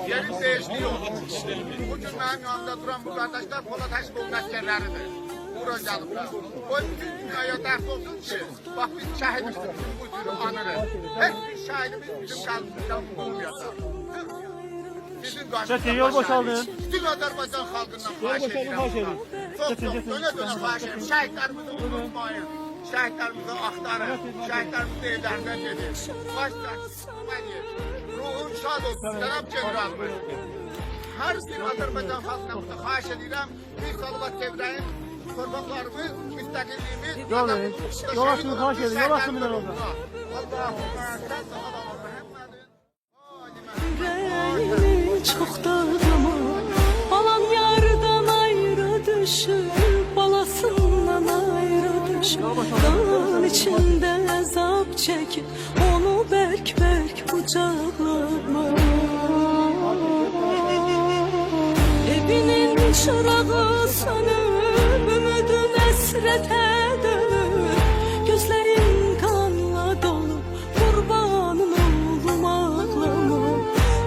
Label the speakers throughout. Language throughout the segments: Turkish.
Speaker 1: Yerin değiştiği yok. Bugün benim yanımda duran bu kardeşler Polat Aşkoğlu'nun askerleridir. Bura gelibler. O bütün dünyaya dert olsun ki, bak biz şehidimiz bu cürü anırız. Hiçbir şehidimiz bizim kalbimizden bulunmayacaq. Bizim karşımızda bütün Azerbaycan xalqından xahiş edirəm. Çok döne xahiş edirəm. Şehitlerimizi unutmayın. Şehitlerimizi aktarın. Şehitlerimizi evlerinden gedin. Ruhun şad olsun. Cənab Generalımız. Her bir Azerbaycan xalqına xahiş edirəm. Bir salavat çevrəyin torpaqlarımız, müstəqilliyimiz.
Speaker 2: Yol açın, xahiş edin. Yol açın bir orada.
Speaker 3: Yüreğimi çok dağıma, balan yardan ayrı düşür, balasından ayrı düşür. Dağın içinde azap çekip, onu berk berk kucaklama. Evinin çırağı sönüp, ümidin esrete dönür. Gözlerin kanla dolu, kurbanın oğlum ağlama.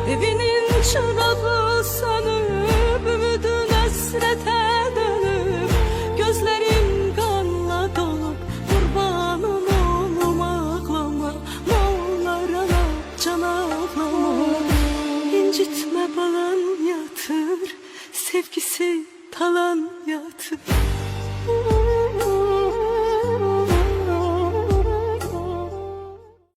Speaker 3: Evinin çırağı sönüp, ümidin esrete dönüp. Gözlerin kanla dolu, kurbanın oğlum ağlama. Mağlara can ağlama. İncitme balan yatır, sevgisi talan yatır.